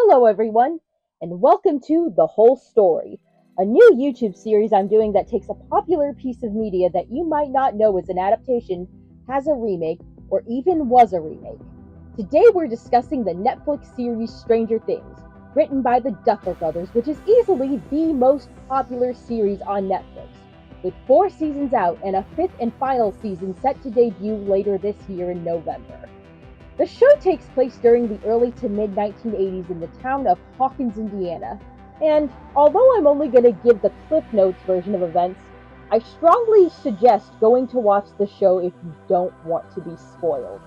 Hello, everyone, and welcome to The Whole Story, a new YouTube series I'm doing that takes a popular piece of media that you might not know is an adaptation, has a remake, or even was a remake. Today we're discussing the Netflix series Stranger Things, written by the Duffer Brothers, which is easily the most popular series on Netflix, with 4 seasons out and a 5th and final season set to debut later this year in November. The show takes place during the early to mid 1980s in the town of Hawkins, Indiana, and although I'm only going to give the Cliff Notes version of events, I strongly suggest going to watch the show if you don't want to be spoiled.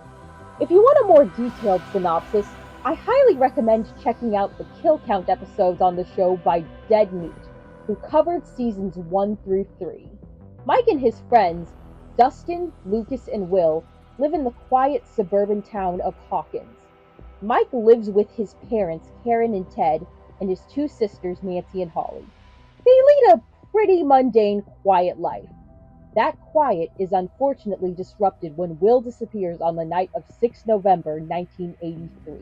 If you want a more detailed synopsis, I highly recommend checking out the kill count episodes on the show by Dead Meat, who covered seasons 1 through 3. Mike and his friends, Dustin, Lucas, and Will, live in the quiet suburban town of Hawkins. Mike lives with his parents, Karen and Ted, and his 2 sisters, Nancy and Holly. They lead a pretty mundane, quiet life. That quiet is unfortunately disrupted when Will disappears on the night of 6 November 1983.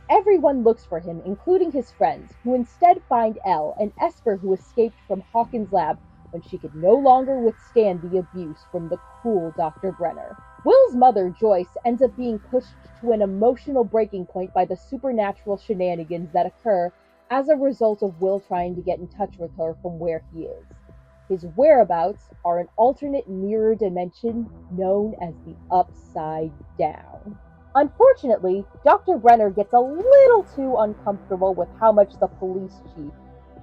Everyone looks for him, including his friends, who instead find Elle, an Esper who escaped from Hawkins' lab when she could no longer withstand the abuse from the cruel Dr. Brenner. Will's mother, Joyce, ends up being pushed to an emotional breaking point by the supernatural shenanigans that occur as a result of Will trying to get in touch with her from where he is. His whereabouts are an alternate mirror dimension known as the Upside Down. Unfortunately, Dr. Brenner gets a little too uncomfortable with how much the police chief,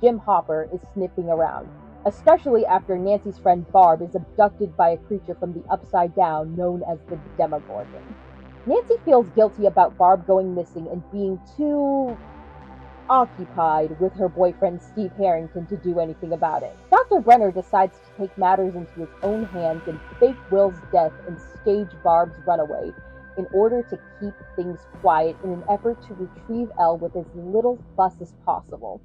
Jim Hopper, is sniffing around, especially after Nancy's friend Barb is abducted by a creature from the Upside Down known as the Demogorgon. Nancy feels guilty about Barb going missing and being too occupied with her boyfriend Steve Harrington to do anything about it. Dr. Brenner decides to take matters into his own hands and fake Will's death and stage Barb's runaway in order to keep things quiet in an effort to retrieve Elle with as little fuss as possible.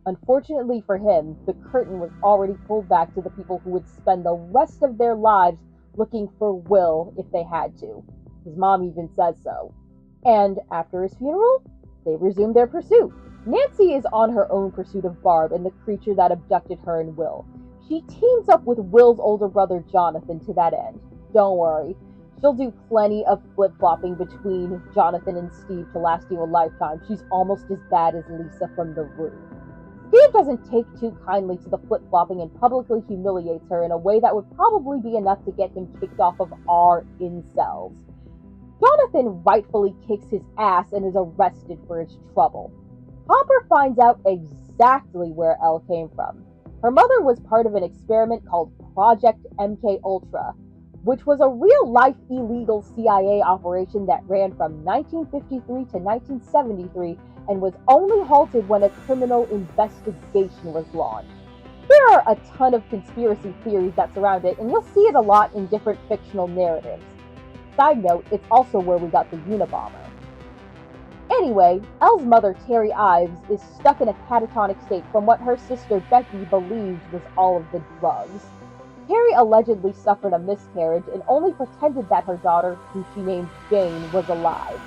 Unfortunately for him, the curtain was already pulled back to the people who would spend the rest of their lives looking for Will if they had to. His mom even says so. And after his funeral, they resume their pursuit. Nancy is on her own pursuit of Barb and the creature that abducted her and Will. She teams up with Will's older brother Jonathan to that end. Don't worry, she'll do plenty of flip-flopping between Jonathan and Steve to last you a lifetime. She's almost as bad as Lisa from The Room. Steve doesn't take too kindly to the flip-flopping and publicly humiliates her in a way that would probably be enough to get him kicked off of our incels. Jonathan rightfully kicks his ass and is arrested for his trouble. Hopper finds out exactly where Elle came from. Her mother was part of an experiment called Project MK Ultra, which was a real-life illegal CIA operation that ran from 1953 to 1973 and was only halted when a criminal investigation was launched. There are a ton of conspiracy theories that surround it, and you'll see it a lot in different fictional narratives. Side note, it's also where we got the Unabomber. Anyway, Elle's mother, Terry Ives, is stuck in a catatonic state from what her sister Becky believes was all of the drugs. Terry allegedly suffered a miscarriage and only pretended that her daughter, who she named Jane, was alive.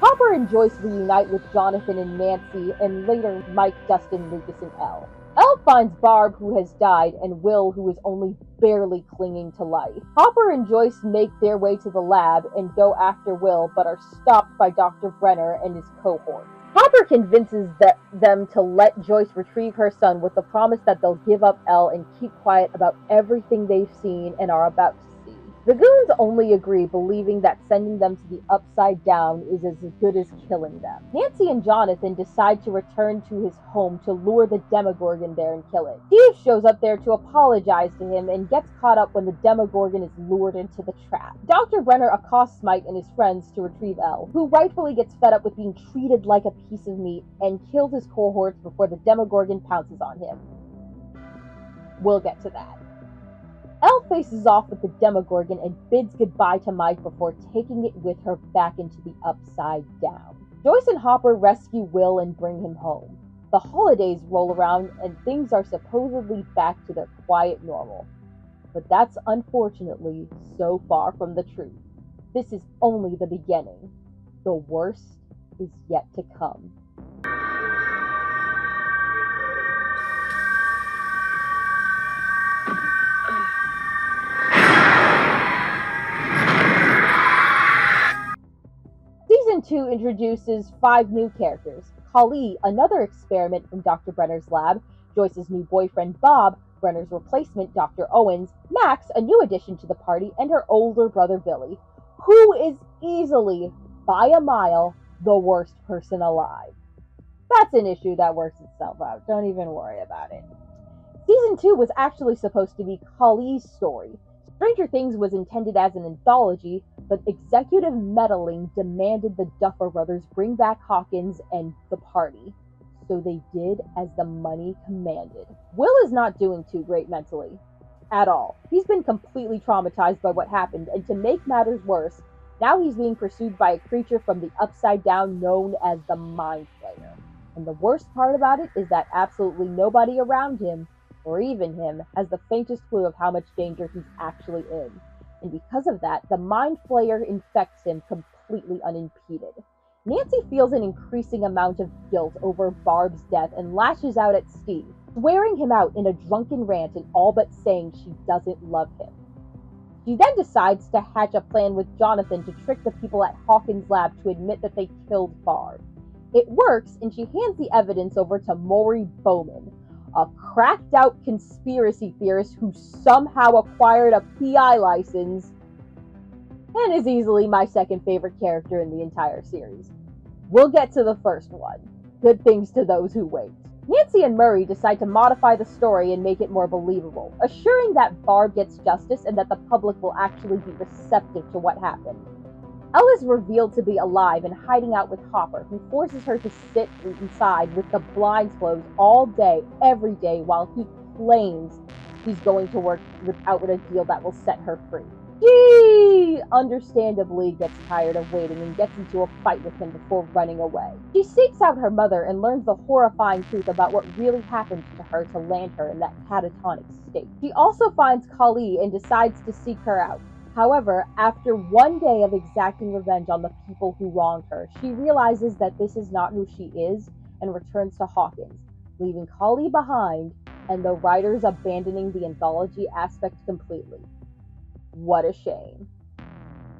Hopper and Joyce reunite with Jonathan and Nancy, and later Mike, Dustin, Lucas, and Elle. Elle finds Barb, who has died, and Will, who is only barely clinging to life. Hopper and Joyce make their way to the lab and go after Will, but are stopped by Dr. Brenner and his cohort. Hopper convinces them to let Joyce retrieve her son with the promise that they'll give up Elle and keep quiet about everything they've seen and are about to see. The goons only agree, believing that sending them to the Upside Down is as good as killing them. Nancy and Jonathan decide to return to his home to lure the Demogorgon there and kill it. Steve shows up there to apologize to him and gets caught up when the Demogorgon is lured into the trap. Dr. Brenner accosts Mike and his friends to retrieve Elle, who rightfully gets fed up with being treated like a piece of meat and kills his cohorts before the Demogorgon pounces on him. We'll get to that. Elle faces off with the Demogorgon and bids goodbye to Mike before taking it with her back into the Upside Down. Joyce and Hopper rescue Will and bring him home. The holidays roll around and things are supposedly back to their quiet normal. But that's unfortunately so far from the truth. This is only the beginning. The worst is yet to come. Season 2 introduces 5 new characters. Kali, another experiment from Dr. Brenner's lab, Joyce's new boyfriend Bob, Brenner's replacement Dr. Owens, Max, a new addition to the party, and her older brother Billy, who is easily, by a mile, the worst person alive. That's an issue that works itself out. Don't even worry about it. Season 2 was actually supposed to be Kali's story. Stranger Things was intended as an anthology, but executive meddling demanded the Duffer Brothers bring back Hawkins and the party. So they did as the money commanded. Will is not doing too great mentally. At all. He's been completely traumatized by what happened, and to make matters worse, now he's being pursued by a creature from the Upside Down known as the Mind Flayer. And the worst part about it is that absolutely nobody around him, or even him, has the faintest clue of how much danger he's actually in. And because of that, the Mind Flayer infects him completely unimpeded. Nancy feels an increasing amount of guilt over Barb's death and lashes out at Steve, swearing him out in a drunken rant and all but saying she doesn't love him. She then decides to hatch a plan with Jonathan to trick the people at Hawkins' lab to admit that they killed Barb. It works, and she hands the evidence over to Maury Bowman, a cracked-out conspiracy theorist who somehow acquired a PI license and is easily my second favorite character in the entire series. We'll get to the first one. Good things to those who wait. Nancy and Murray decide to modify the story and make it more believable, assuring that Barb gets justice and that the public will actually be receptive to what happened. Elle is revealed to be alive and hiding out with Hopper, who forces her to sit inside with the blinds closed all day, every day, while he claims he's going to work out a deal that will set her free. She understandably gets tired of waiting and gets into a fight with him before running away. She seeks out her mother and learns the horrifying truth about what really happened to her to land her in that catatonic state. She also finds Kali and decides to seek her out. However, after one day of exacting revenge on the people who wronged her, she realizes that this is not who she is and returns to Hawkins, leaving Kali behind and the writers abandoning the anthology aspect completely. What a shame.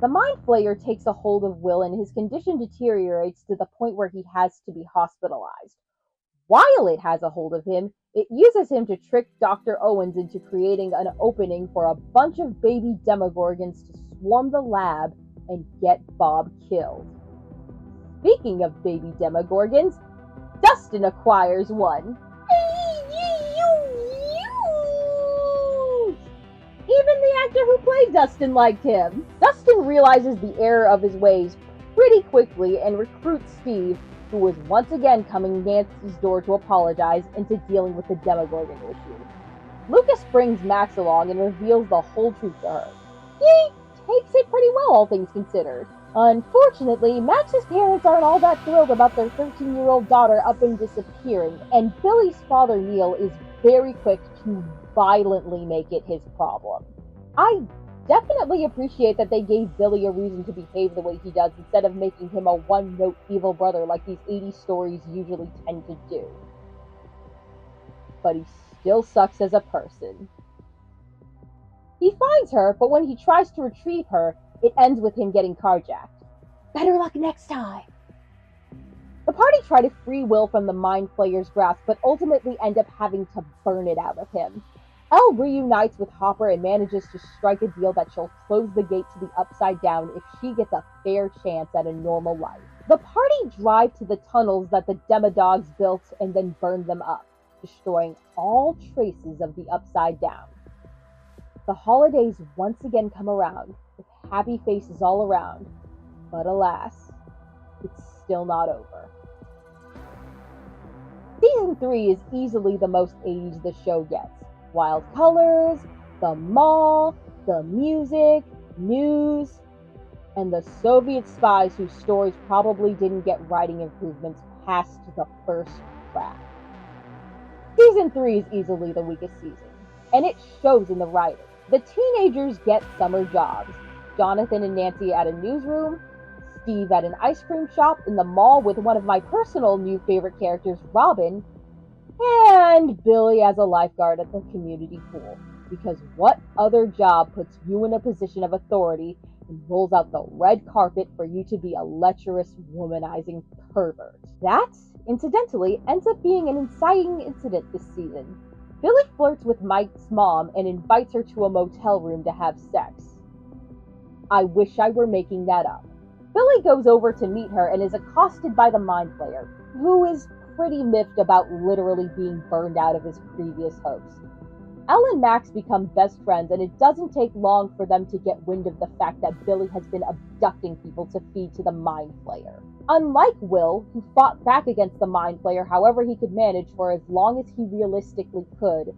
The Mind Flayer takes a hold of Will and his condition deteriorates to the point where he has to be hospitalized. While it has a hold of him, it uses him to trick Dr. Owens into creating an opening for a bunch of baby Demogorgons to swarm the lab and get Bob killed. Speaking of baby Demogorgons, Dustin acquires one. Even the actor who played Dustin liked him. Dustin realizes the error of his ways pretty quickly and recruits Steve, who was once again coming Nancy's door to apologize, into dealing with the Demogorgon issue. Lucas brings Max along and reveals the whole truth to her. He takes it pretty well, all things considered. Unfortunately, Max's parents aren't all that thrilled about their 13-year-old daughter up and disappearing, and Billy's father, Neil, is very quick to violently make it his problem. I definitely appreciate that they gave Billy a reason to behave the way he does instead of making him a one-note evil brother like these 80s stories usually tend to do. But he still sucks as a person. He finds her, but when he tries to retrieve her, it ends with him getting carjacked. Better luck next time! The party try to free Will from the Mind Flayer's grasp, but ultimately end up having to burn it out of him. Elle reunites with Hopper and manages to strike a deal that she'll close the gate to the Upside Down if she gets a fair chance at a normal life. The party drive to the tunnels that the Demodogs built and then burn them up, destroying all traces of the Upside Down. The holidays once again come around, with happy faces all around, but alas, it's still not over. Season 3 is easily the most 80s the show gets. Wild colors, the mall, the music, news, and the Soviet spies whose stories probably didn't get writing improvements past the first draft. Season 3 is easily the weakest season, and it shows in the writing. The teenagers get summer jobs. Jonathan and Nancy at a newsroom, Steve at an ice cream shop, in the mall with one of my personal new favorite characters, Robin, and Billy as a lifeguard at the community pool. Because what other job puts you in a position of authority and rolls out the red carpet for you to be a lecherous, womanizing pervert. That, incidentally, ends up being an inciting incident this season. Billy flirts with Mike's mom and invites her to a motel room to have sex. I wish I were making that up. Billy goes over to meet her and is accosted by the Mind Flayer, who is pretty miffed about literally being burned out of his previous host. Elle and Max become best friends, and it doesn't take long for them to get wind of the fact that Billy has been abducting people to feed to the Mind Flayer. Unlike Will, who fought back against the Mind Flayer however he could manage for as long as he realistically could,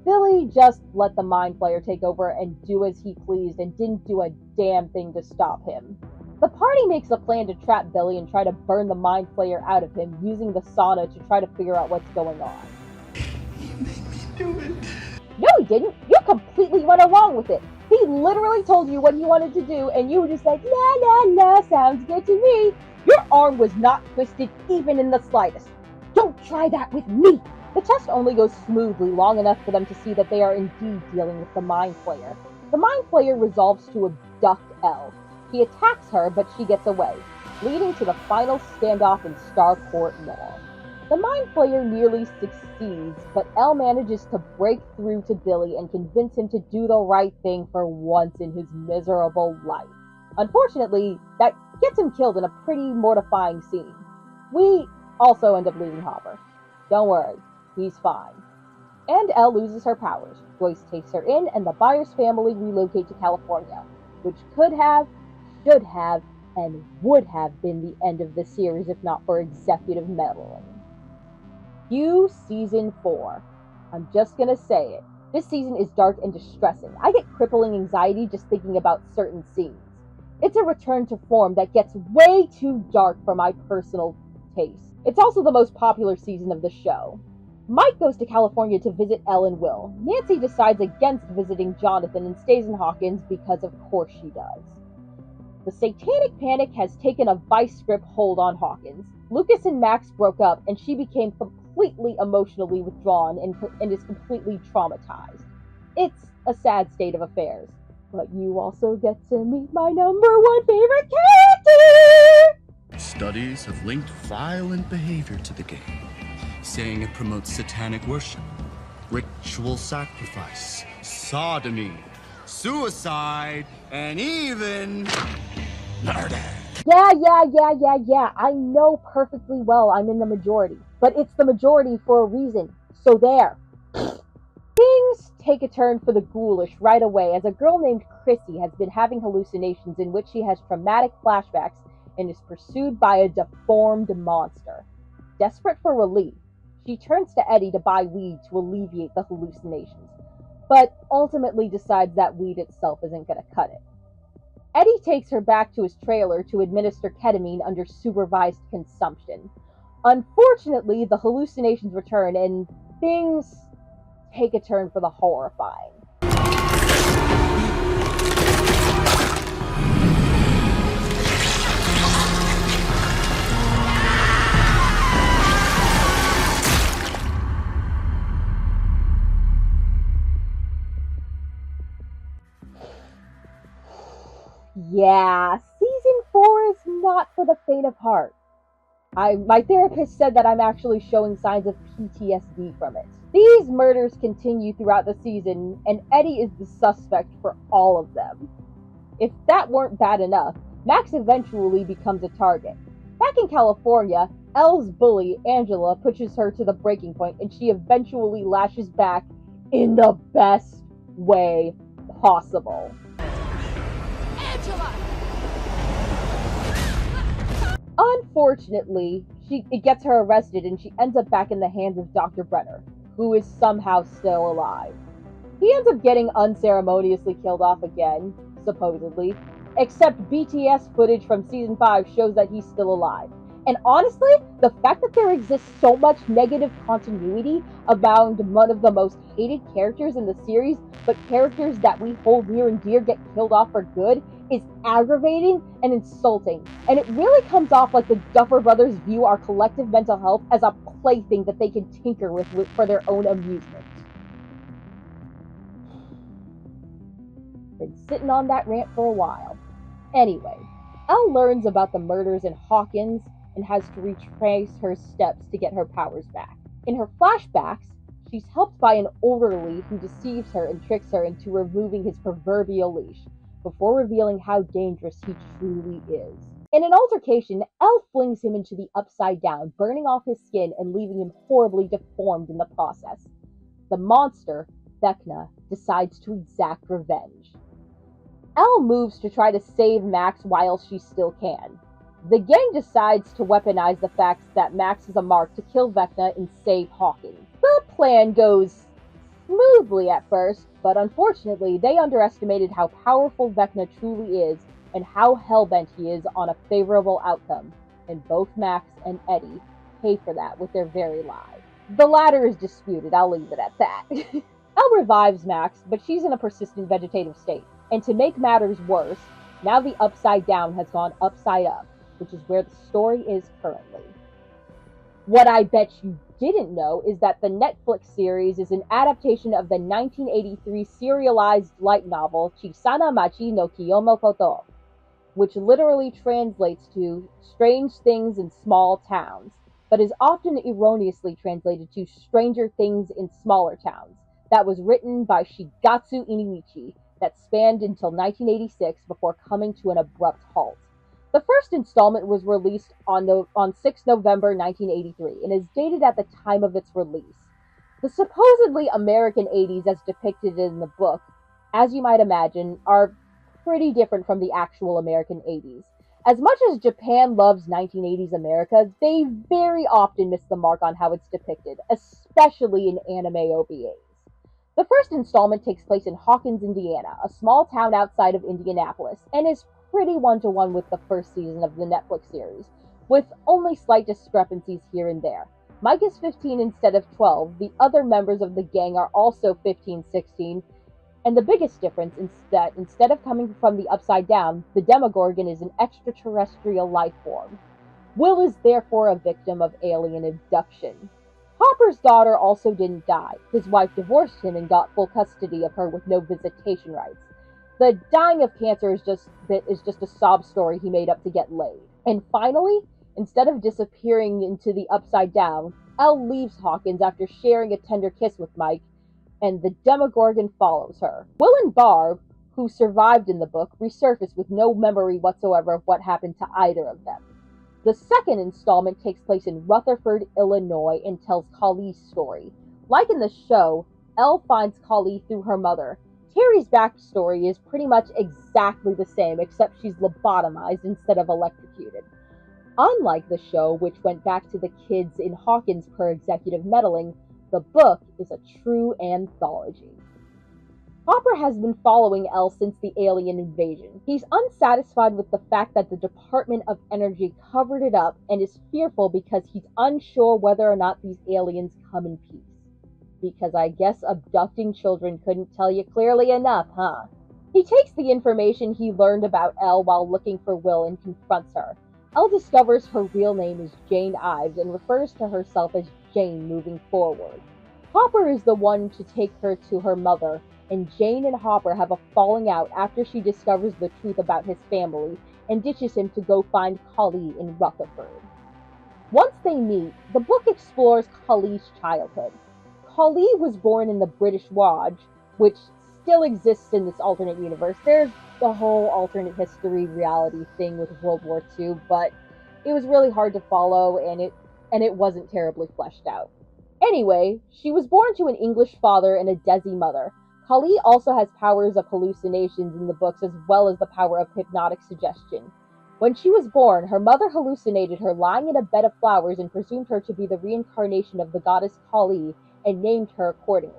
Billy just let the Mind Flayer take over and do as he pleased and didn't do a damn thing to stop him. The party makes a plan to trap Billy and try to burn the Mind Flayer out of him, using the sauna to try to figure out what's going on. You made me do it. No, he didn't. You completely went along with it. He literally told you what he wanted to do, and you were just like, la la la, sounds good to me. Your arm was not twisted even in the slightest. Don't try that with me. The test only goes smoothly long enough for them to see that they are indeed dealing with the Mind Flayer. The Mind Flayer resolves to abduct Elle. He attacks her, but she gets away, leading to the final standoff in Starport Mall. The Mind Flayer nearly succeeds, but Elle manages to break through to Billy and convince him to do the right thing for once in his miserable life. Unfortunately, that gets him killed in a pretty mortifying scene. We also end up losing Hopper. Don't worry, he's fine. And Elle loses her powers. Joyce takes her in, and the Byers family relocate to California, which could have, should have, and would have been the end of the series if not for executive meddling. Cue Season 4. I'm just gonna say it. This season is dark and distressing. I get crippling anxiety just thinking about certain scenes. It's a return to form that gets way too dark for my personal taste. It's also the most popular season of the show. Mike goes to California to visit Elle and Will. Nancy decides against visiting Jonathan and stays in Hawkins because of course she does. The satanic panic has taken a vice grip hold on Hawkins. Lucas and Max broke up, and she became completely emotionally withdrawn and is completely traumatized. It's a sad state of affairs. But you also get to meet my number one favorite character! Studies have linked violent behavior to the game, saying it promotes satanic worship, ritual sacrifice, sodomy, suicide, and even murder. Yeah. I know perfectly well I'm in the majority. But it's the majority for a reason. So there. Things take a turn for the ghoulish right away as a girl named Chrissy has been having hallucinations in which she has traumatic flashbacks and is pursued by a deformed monster. Desperate for relief, she turns to Eddie to buy weed to alleviate the hallucinations, but ultimately decides that weed itself isn't going to cut it. Eddie takes her back to his trailer to administer ketamine under supervised consumption. Unfortunately, the hallucinations return and things take a turn for the horrifying. Yeah, season 4 is not for the faint of heart. My therapist said that I'm actually showing signs of PTSD from it. These murders continue throughout the season, and Eddie is the suspect for all of them. If that weren't bad enough, Max eventually becomes a target. Back in California, Elle's bully, Angela, pushes her to the breaking point, and she eventually lashes back in the best way possible. Angela! Unfortunately, it gets her arrested and she ends up back in the hands of Dr. Brenner, who is somehow still alive. He ends up getting unceremoniously killed off again, supposedly, except BTS footage from Season 5 shows that he's still alive. And honestly, the fact that there exists so much negative continuity around one of the most hated characters in the series, but characters that we hold near and dear get killed off for good, is aggravating and insulting. And it really comes off like the Duffer Brothers view our collective mental health as a plaything that they can tinker with for their own amusement. Been sitting on that rant for a while. Anyway, Elle learns about the murders in Hawkins and has to retrace her steps to get her powers back. In her flashbacks, she's helped by an orderly who deceives her and tricks her into removing his proverbial leash before revealing how dangerous he truly is. In an altercation, Elle flings him into the Upside Down, burning off his skin and leaving him horribly deformed in the process. The monster, Vecna, decides to exact revenge. Elle moves to try to save Max while she still can. The gang decides to weaponize the fact that Max is a mark to kill Vecna and save Hawkins. The plan goes smoothly at first, but unfortunately they underestimated how powerful Vecna truly is and how hellbent he is on a favorable outcome, and both Max and Eddie pay for that with their very lives. The latter is disputed, I'll leave it at that. Elle revives Max, but she's in a persistent vegetative state. And to make matters worse, now the Upside Down has gone upside up, which is where the story is currently. What I bet you didn't know is that the Netflix series is an adaptation of the 1983 serialized light novel Chisana Machi no Kiyomo Koto, which literally translates to Strange Things in Small Towns, but is often erroneously translated to Stranger Things in Smaller Towns. That was written by Shigatsu Iniichi, that spanned until 1986 before coming to an abrupt halt. The first installment was released on 6 November 1983 and is dated at the time of its release. The supposedly American 80s as depicted in the book, as you might imagine, are pretty different from the actual American 80s. As much as Japan loves 1980s America, they very often miss the mark on how it's depicted, especially in anime OVAs. The first installment takes place in Hawkins, Indiana, a small town outside of Indianapolis, and is pretty one-to-one with the first season of the Netflix series, with only slight discrepancies here and there. Mike is 15 instead of 12, the other members of the gang are also 15, 16, and the biggest difference is that instead of coming from the Upside Down, the Demogorgon is an extraterrestrial life form. Will is therefore a victim of alien abduction. Hopper's daughter also didn't die. His wife divorced him and got full custody of her with no visitation rights. The dying of cancer is just a sob story he made up to get laid. And finally, instead of disappearing into the Upside Down, Elle leaves Hawkins after sharing a tender kiss with Mike, and the Demogorgon follows her. Will and Barb, who survived in the book, resurface with no memory whatsoever of what happened to either of them. The second installment takes place in Rutherford, Illinois, and tells Kali's story. Like in the show, Elle finds Kali through her mother. Terry's backstory is pretty much exactly the same, except she's lobotomized instead of electrocuted. Unlike the show, which went back to the kids in Hawkins per executive meddling, the book is a true anthology. Hopper has been following Elle since the alien invasion. He's unsatisfied with the fact that the Department of Energy covered it up and is fearful because he's unsure whether or not these aliens come in peace. Because I guess abducting children couldn't tell you clearly enough, huh? He takes the information he learned about Elle while looking for Will and confronts her. Elle discovers her real name is Jane Ives and refers to herself as Jane moving forward. Hopper is the one to take her to her mother, and Jane and Hopper have a falling out after she discovers the truth about his family and ditches him to go find Kali in Rutherford. Once they meet, the book explores Kali's childhood. Kali was born in the British Raj, which still exists in this alternate universe. There's the whole alternate history reality thing with World War II, but it was really hard to follow and it wasn't terribly fleshed out. Anyway, she was born to an English father and a Desi mother. Kali also has powers of hallucinations in the books as well as the power of hypnotic suggestion. When she was born, her mother hallucinated her lying in a bed of flowers and presumed her to be the reincarnation of the goddess Kali and named her accordingly.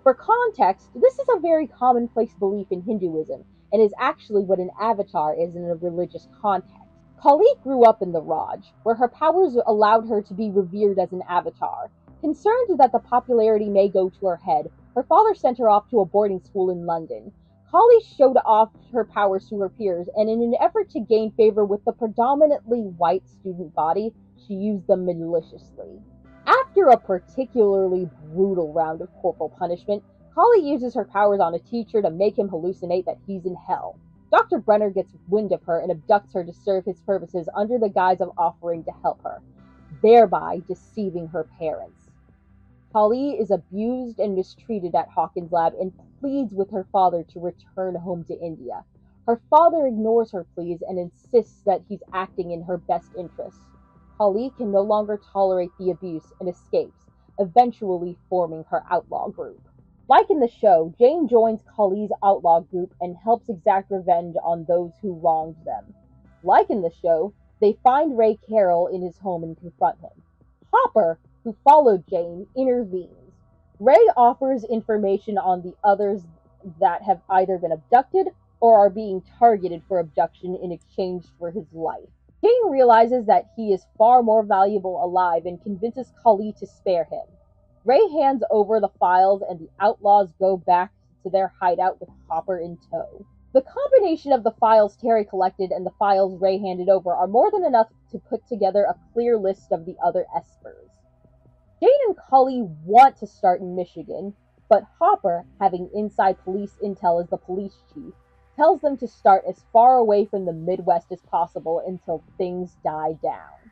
For context, this is a very commonplace belief in Hinduism and is actually what an avatar is in a religious context. Kali grew up in the Raj, where her powers allowed her to be revered as an avatar. Concerned that the popularity may go to her head, her father sent her off to a boarding school in London. Kali showed off her powers to her peers, and in an effort to gain favor with the predominantly white student body, she used them maliciously. After a particularly brutal round of corporal punishment, Kali uses her powers on a teacher to make him hallucinate that he's in hell. Dr. Brenner gets wind of her and abducts her to serve his purposes under the guise of offering to help her, thereby deceiving her parents. Kali is abused and mistreated at Hawkins' lab and pleads with her father to return home to India. Her father ignores her pleas and insists that he's acting in her best interests. Kali can no longer tolerate the abuse and escapes, eventually forming her outlaw group. Like in the show, Jane joins Kali's outlaw group and helps exact revenge on those who wronged them. Like in the show, they find Ray Carroll in his home and confront him. Hopper, who followed Jane, intervenes. Ray offers information on the others that have either been abducted or are being targeted for abduction in exchange for his life. Jane realizes that he is far more valuable alive and convinces Kali to spare him. Ray hands over the files and the outlaws go back to their hideout with Hopper in tow. The combination of the files Terry collected and the files Ray handed over are more than enough to put together a clear list of the other espers. Jane and Cully want to start in Michigan, but Hopper, having inside police intel as the police chief, tells them to start as far away from the Midwest as possible until things die down.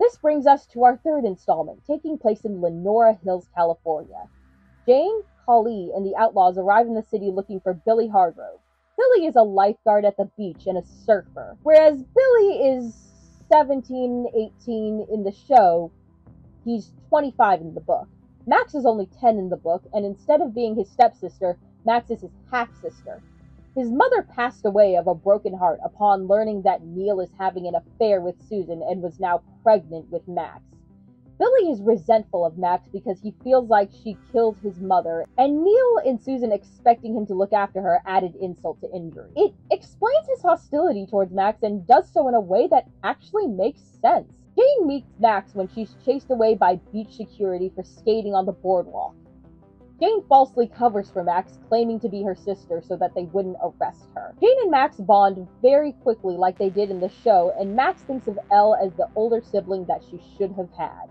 This brings us to our third installment, taking place in Lenora Hills, California. Jane, Cully, and the outlaws arrive in the city looking for Billy Hargrove. Billy is a lifeguard at the beach and a surfer, whereas Billy is 17, 18 in the show. He's 25 in the book. Max is only 10 in the book, and instead of being his stepsister, Max is his half-sister. His mother passed away of a broken heart upon learning that Neil is having an affair with Susan and was now pregnant with Max. Billy is resentful of Max because he feels like she killed his mother, and Neil and Susan expecting him to look after her added insult to injury. It explains his hostility towards Max and does so in a way that actually makes sense. Jane meets Max when she's chased away by beach security for skating on the boardwalk. Jane falsely covers for Max, claiming to be her sister so that they wouldn't arrest her. Jane and Max bond very quickly like they did in the show, and Max thinks of Elle as the older sibling that she should have had.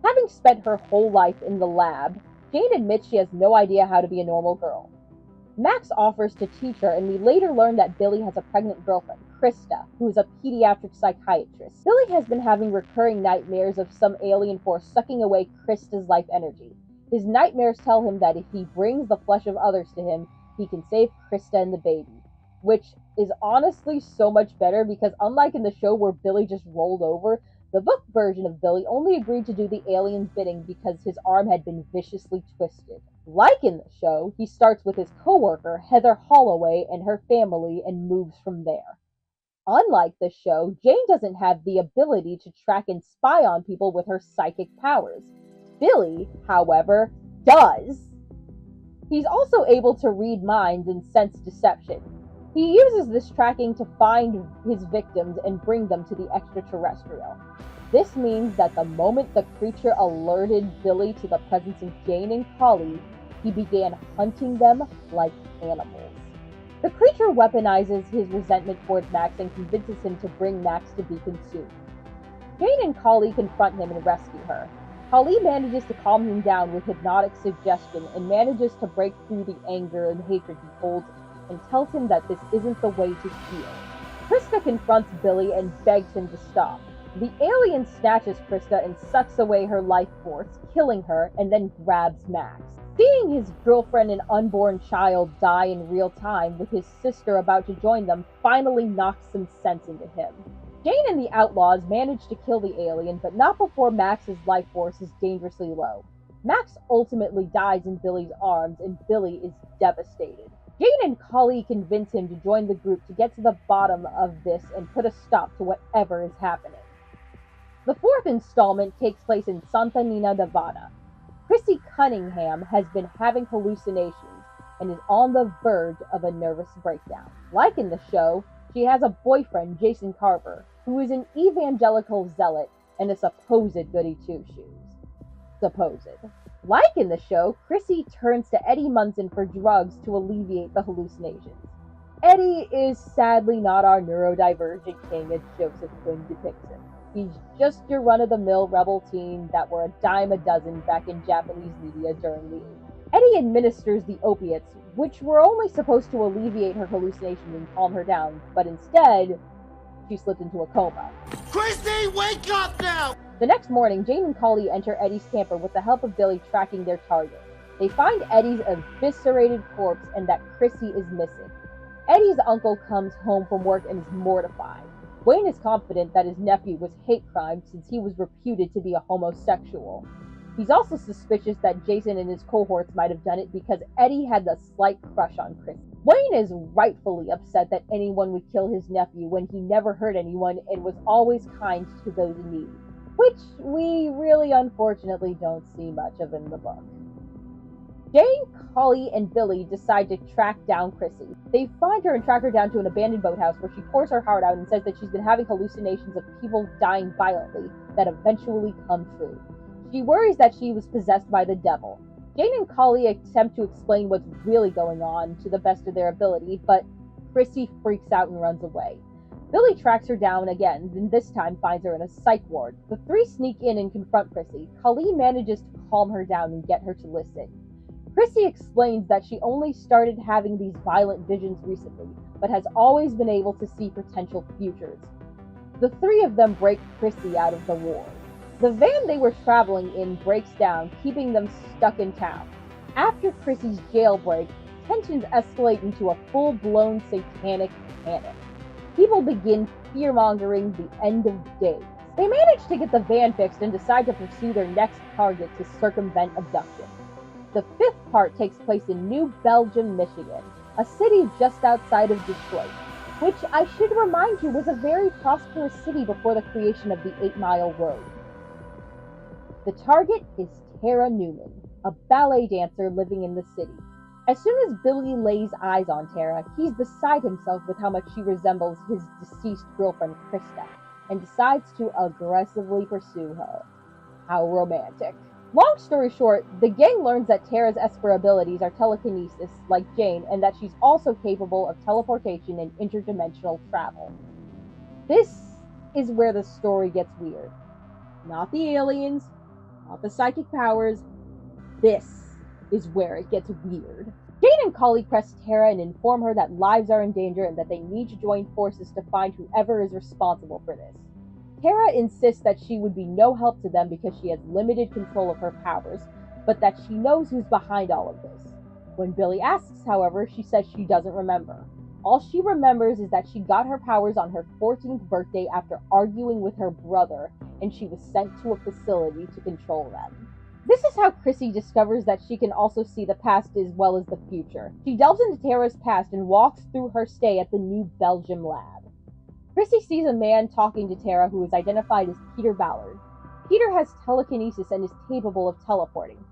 Having spent her whole life in the lab, Jane admits she has no idea how to be a normal girl. Max offers to teach her, and we later learn that Billy has a pregnant girlfriend, Krista, who is a pediatric psychiatrist. Billy has been having recurring nightmares of some alien force sucking away Krista's life energy. His nightmares tell him that if he brings the flesh of others to him, he can save Krista and the baby. Which is honestly so much better because unlike in the show where Billy just rolled over, the book version of Billy only agreed to do the alien's bidding because his arm had been viciously twisted. Like in the show, he starts with his co-worker, Heather Holloway, and her family and moves from there. Unlike the show, Jane doesn't have the ability to track and spy on people with her psychic powers. Billy, however, does. He's also able to read minds and sense deception. He uses this tracking to find his victims and bring them to the extraterrestrial. This means that the moment the creature alerted Billy to the presence of Jane and Collie, he began hunting them like animals. The creature weaponizes his resentment towards Max and convinces him to bring Max to be consumed. Jane and Collie confront him and rescue her. Collie manages to calm him down with hypnotic suggestion and manages to break through the anger and hatred he holds and tells him that this isn't the way to heal. Krista confronts Billy and begs him to stop. The alien snatches Krista and sucks away her life force, killing her, and then grabs Max. Seeing his girlfriend and unborn child die in real time with his sister about to join them finally knocks some sense into him. Jane and the outlaws manage to kill the alien, but not before Max's life force is dangerously low. Max ultimately dies in Billy's arms, and Billy is devastated. Jane and Collie convince him to join the group to get to the bottom of this and put a stop to whatever is happening. The fourth installment takes place in Santa Nina, Nevada. Chrissy Cunningham has been having hallucinations and is on the verge of a nervous breakdown. Like in the show, she has a boyfriend, Jason Carver, who is an evangelical zealot and a supposed goody two-shoes. Supposed. Like in the show, Chrissy turns to Eddie Munson for drugs to alleviate the hallucinations. Eddie is sadly not our neurodivergent king as Joseph Quinn depicts him. He's just your run-of-the-mill rebel teen that were a dime a dozen back in Japanese media during the 80s. Eddie administers the opiates, which were only supposed to alleviate her hallucinations and calm her down, but instead, she slipped into a coma. Chrissy, wake up now! The next morning, Jane and Collie enter Eddie's camper with the help of Billy tracking their target. They find Eddie's eviscerated corpse and that Chrissy is missing. Eddie's uncle comes home from work and is mortified. Wayne is confident that his nephew was hate crime since he was reputed to be a homosexual. He's also suspicious that Jason and his cohorts might have done it because Eddie had a slight crush on Chrissy. Wayne is rightfully upset that anyone would kill his nephew when he never hurt anyone and was always kind to those in need, which we really unfortunately don't see much of in the book. Jane, Collie, and Billy decide to track down Chrissy. They find her and track her down to an abandoned boathouse where she pours her heart out and says that she's been having hallucinations of people dying violently that eventually come true. She worries that she was possessed by the devil. Jane and Collie attempt to explain what's really going on to the best of their ability, but Chrissy freaks out and runs away. Billy tracks her down again, and this time finds her in a psych ward. The three sneak in and confront Chrissy. Collie manages to calm her down and get her to listen. Chrissy explains that she only started having these violent visions recently, but has always been able to see potential futures. The three of them break Chrissy out of the ward. The van they were traveling in breaks down, keeping them stuck in town. After Chrissy's jailbreak, tensions escalate into a full-blown satanic panic. People begin fear-mongering the end of days. They manage to get the van fixed and decide to pursue their next target to circumvent abduction. The fifth part takes place in New Belgium, Michigan, a city just outside of Detroit, which I should remind you was a very prosperous city before the creation of the 8 Mile Road. The target is Tara Newman, a ballet dancer living in the city. As soon as Billy lays eyes on Tara, he's beside himself with how much she resembles his deceased girlfriend Krista, and decides to aggressively pursue her. How romantic. Long story short, the gang learns that Tara's Esper abilities are telekinesis, like Jane, and that she's also capable of teleportation and interdimensional travel. This is where the story gets weird. Not the aliens, not the psychic powers. This is where it gets weird. Jane and Collie press Tara and inform her that lives are in danger and that they need to join forces to find whoever is responsible for this. Tara insists that she would be no help to them because she has limited control of her powers, but that she knows who's behind all of this. When Billy asks, however, she says she doesn't remember. All she remembers is that she got her powers on her 14th birthday after arguing with her brother, and she was sent to a facility to control them. This is how Chrissy discovers that she can also see the past as well as the future. She delves into Tara's past and walks through her stay at the New Belgium lab. Chrissy sees a man talking to Tara who is identified as Peter Ballard. Peter has telekinesis and is capable of teleporting.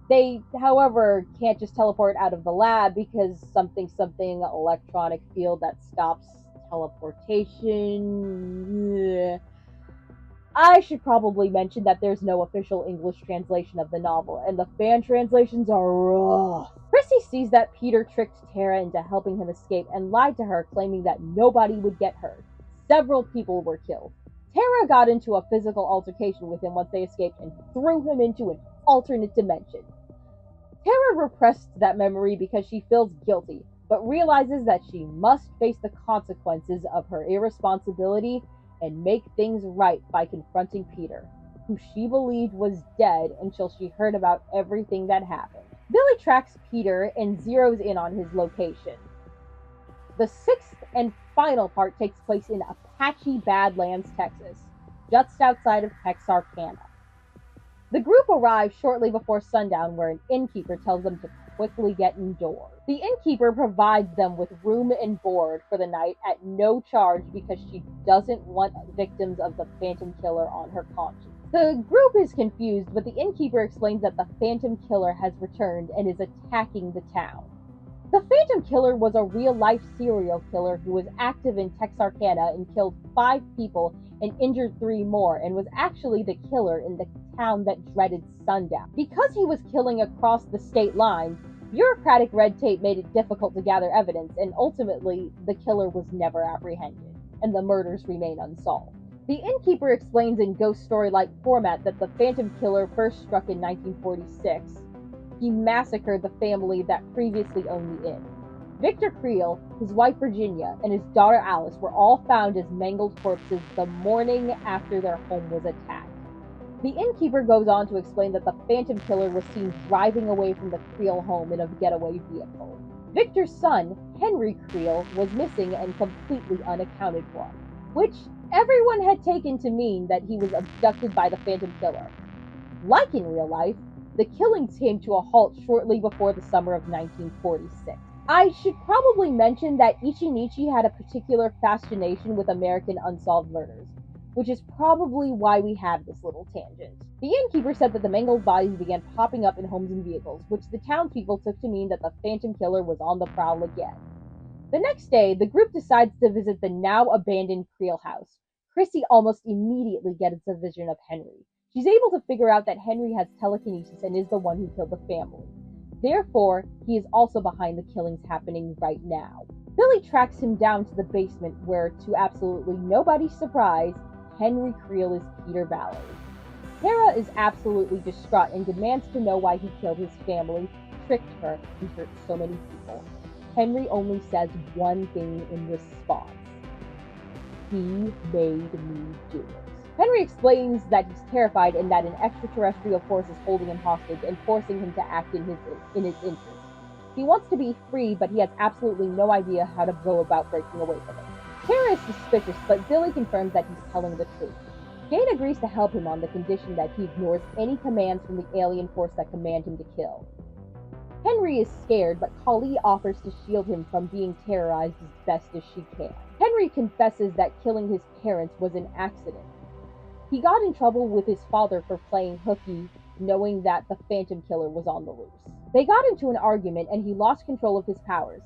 They, however, can't just teleport out of the lab because something electronic field that stops teleportation. I should probably mention that there's no official English translation of the novel, and the fan translations are rough. Chrissy sees that Peter tricked Tara into helping him escape and lied to her, claiming that nobody would get hurt. Several people were killed. Tara got into a physical altercation with him once they escaped and threw him into an alternate dimension. Tara repressed that memory because she feels guilty, but realizes that she must face the consequences of her irresponsibility and make things right by confronting Peter, who she believed was dead until she heard about everything that happened. Billy tracks Peter and zeroes in on his location. The sixth and final part takes place in Apache Badlands, Texas, just outside of Texarkana. The group arrives shortly before sundown, where an innkeeper tells them to quickly get indoors. The innkeeper provides them with room and board for the night at no charge because she doesn't want victims of the Phantom Killer on her conscience. The group is confused, but the innkeeper explains that the Phantom Killer has returned and is attacking the town. The Phantom Killer was a real-life serial killer who was active in Texarkana and killed 5 people and injured 3 more, and was actually the killer in the town that dreaded sundown. Because he was killing across the state lines, bureaucratic red tape made it difficult to gather evidence, and ultimately, the killer was never apprehended, and the murders remain unsolved. The innkeeper explains in ghost story-like format that the Phantom Killer first struck in 1946, he massacred the family that previously owned the inn. Victor Creel, his wife Virginia, and his daughter Alice were all found as mangled corpses the morning after their home was attacked. The innkeeper goes on to explain that the Phantom Killer was seen driving away from the Creel home in a getaway vehicle. Victor's son, Henry Creel, was missing and completely unaccounted for, which everyone had taken to mean that he was abducted by the Phantom Killer. Like in real life, the killings came to a halt shortly before the summer of 1946. I should probably mention that Ichinichi had a particular fascination with American unsolved murders, which is probably why we have this little tangent. The innkeeper said that the mangled bodies began popping up in homes and vehicles, which the townspeople took to mean that the Phantom Killer was on the prowl again. The next day, the group decides to visit the now abandoned Creel house. Chrissy almost immediately gets a vision of Henry. She's able to figure out that Henry has telekinesis and is the one who killed the family. Therefore, he is also behind the killings happening right now. Billy tracks him down to the basement where, to absolutely nobody's surprise, Henry Creel is Peter Valley. Tara is absolutely distraught and demands to know why he killed his family, tricked her, and hurt so many people. Henry only says one thing in response. He made me do it. Henry explains that he's terrified and that an extraterrestrial force is holding him hostage and forcing him to act in his interest. He wants to be free, but he has absolutely no idea how to go about breaking away from it. Tara is suspicious, but Billy confirms that he's telling the truth. Jane agrees to help him on the condition that he ignores any commands from the alien force that command him to kill. Henry is scared, but Kali offers to shield him from being terrorized as best as she can. Henry confesses that killing his parents was an accident. He got in trouble with his father for playing hooky, knowing that the Phantom Killer was on the loose. They got into an argument and he lost control of his powers.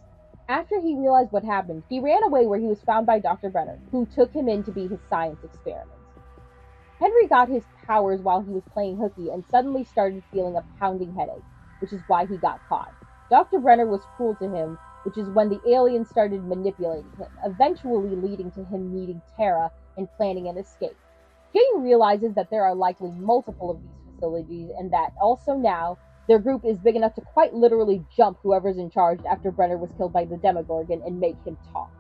After he realized what happened, he ran away where he was found by Dr. Brenner, who took him in to be his science experiment. Henry got his powers while he was playing hooky and suddenly started feeling a pounding headache, which is why he got caught. Dr. Brenner was cruel to him, which is when the aliens started manipulating him, eventually leading to him meeting Tara and planning an escape. Jane realizes that there are likely multiple of these facilities and that also now their group is big enough to quite literally jump whoever's in charge after Brenner was killed by the Demogorgon and make him talk.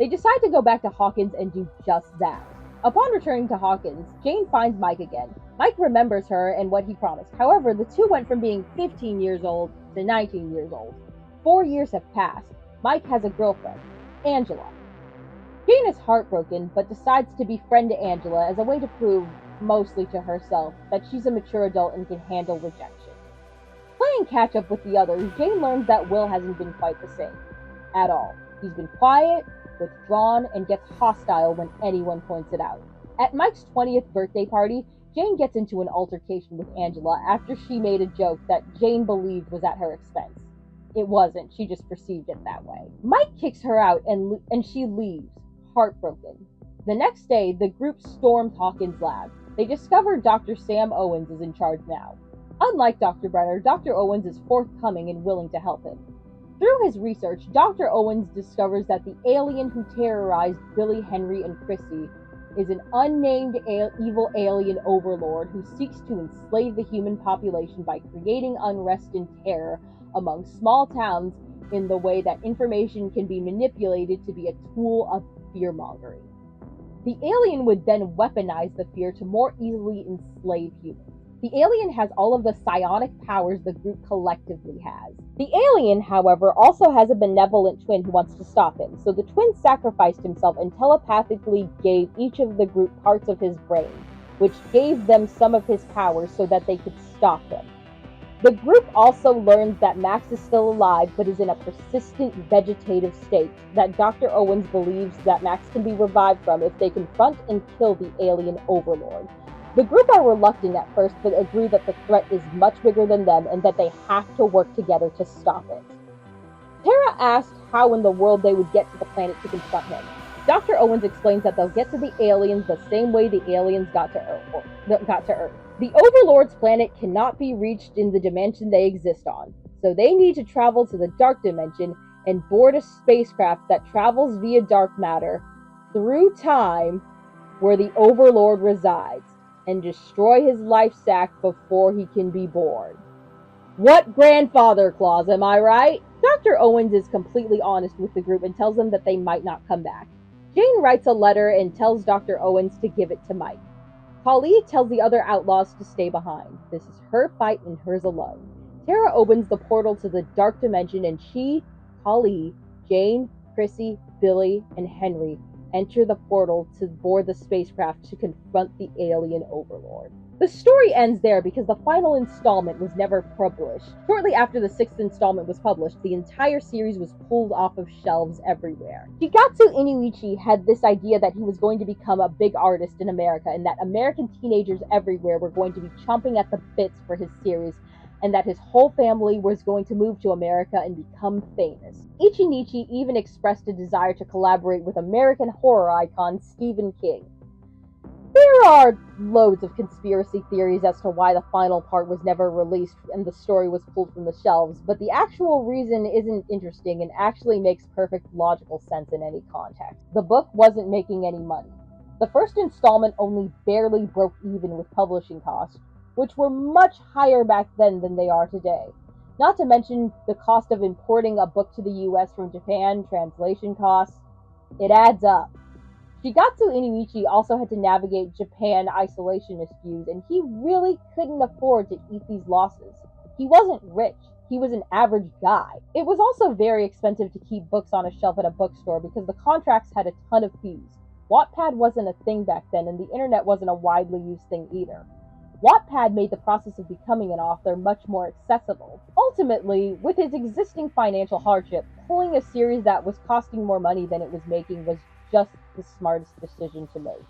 They decide to go back to Hawkins and do just that. Upon returning to Hawkins, Jane finds Mike again. Mike remembers her and what he promised. However, the two went from being 15 years old to 19 years old. 4 years have passed. Mike has a girlfriend, Angela. Jane is heartbroken, but decides to befriend Angela as a way to prove, mostly to herself, that she's a mature adult and can handle rejection. Playing catch-up with the others, Jane learns that Will hasn't been quite the same. At all. He's been quiet, withdrawn, and gets hostile when anyone points it out. At Mike's 20th birthday party, Jane gets into an altercation with Angela after she made a joke that Jane believed was at her expense. It wasn't, she just perceived it that way. Mike kicks her out and she leaves, heartbroken. The next day, the group storms Hawkins' lab. They discover Dr. Sam Owens is in charge now. Unlike Dr. Brenner, Dr. Owens is forthcoming and willing to help him. Through his research, Dr. Owens discovers that the alien who terrorized Billy, Henry, and Chrissy is an unnamed evil alien overlord who seeks to enslave the human population by creating unrest and terror among small towns in the way that information can be manipulated to be a tool of fear-mongering. The alien would then weaponize the fear to more easily enslave humans. The alien has all of the psionic powers the group collectively has. The alien, however, also has a benevolent twin who wants to stop him, so the twin sacrificed himself and telepathically gave each of the group parts of his brain, which gave them some of his powers so that they could stop him. The group also learns that Max is still alive but is in a persistent vegetative state that Dr. Owens believes that Max can be revived from if they confront and kill the alien overlord. The group are reluctant at first, but agree that the threat is much bigger than them and that they have to work together to stop it. Tara asks how in the world they would get to the planet to confront him. Dr. Owens explains that they'll get to the aliens the same way the aliens got to Earth. The Overlord's planet cannot be reached in the dimension they exist on, so they need to travel to the Dark Dimension and board a spacecraft that travels via dark matter through time where the Overlord resides, and destroy his life sac before he can be born. What grandfather clause, am I right? Dr. Owens is completely honest with the group and tells them that they might not come back. Jane writes a letter and tells Dr. Owens to give it to Mike. Kali tells the other outlaws to stay behind. This is her fight and hers alone. Tara opens the portal to the dark dimension and she, Kali, Jane, Chrissy, Billy, and Henry enter the portal to board the spacecraft to confront the alien overlord. The story ends there because the final installment was never published. Shortly after the sixth installment was published, the entire series was pulled off of shelves everywhere. Shigatsu Inuichi had this idea that he was going to become a big artist in America and that American teenagers everywhere were going to be chomping at the bits for his series and that his whole family was going to move to America and become famous. Ichinichi even expressed a desire to collaborate with American horror icon Stephen King. There are loads of conspiracy theories as to why the final part was never released and the story was pulled from the shelves, but the actual reason isn't interesting and actually makes perfect logical sense in any context. The book wasn't making any money. The first installment only barely broke even with publishing costs, which were much higher back then than they are today. Not to mention the cost of importing a book to the US from Japan, translation costs. It adds up. Shigatsu Inuichi also had to navigate Japan isolationist views, and he really couldn't afford to eat these losses. He wasn't rich, he was an average guy. It was also very expensive to keep books on a shelf at a bookstore because the contracts had a ton of fees. Wattpad wasn't a thing back then, and the internet wasn't a widely used thing either. Wattpad made the process of becoming an author much more accessible. Ultimately, with his existing financial hardship, pulling a series that was costing more money than it was making was just the smartest decision to make.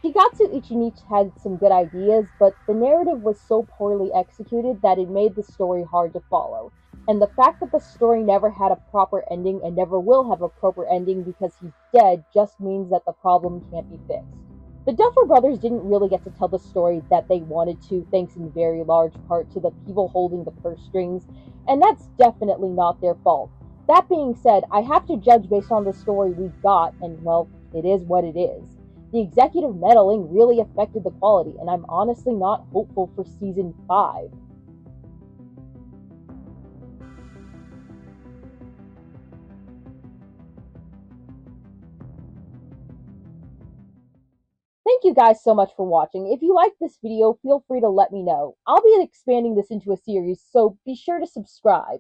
Shigatsu Ichinichi had some good ideas, but the narrative was so poorly executed that it made the story hard to follow. And the fact that the story never had a proper ending and never will have a proper ending because he's dead just means that the problem can't be fixed. The Duffer Brothers didn't really get to tell the story that they wanted to, thanks in very large part to the people holding the purse strings, and that's definitely not their fault. That being said, I have to judge based on the story we got, and well, it is what it is. The executive meddling really affected the quality, and I'm honestly not hopeful for season 5. Thank you guys so much for watching. If you liked this video, feel free to let me know. I'll be expanding this into a series, so be sure to subscribe.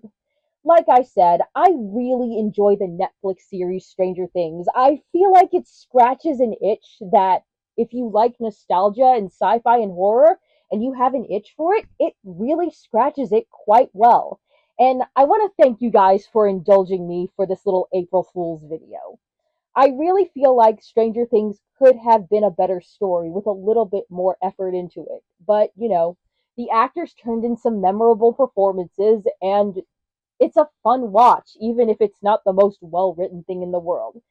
Like I said, I really enjoy the Netflix series Stranger Things. I feel like it scratches an itch that if you like nostalgia and sci-fi and horror, and you have an itch for it, it really scratches it quite well. And I want to thank you guys for indulging me for this little April Fool's video. I really feel like Stranger Things could have been a better story with a little bit more effort into it. But, the actors turned in some memorable performances, and it's a fun watch, even if it's not the most well written thing in the world.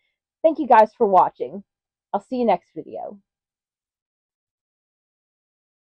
Thank you guys for watching. I'll see you next video.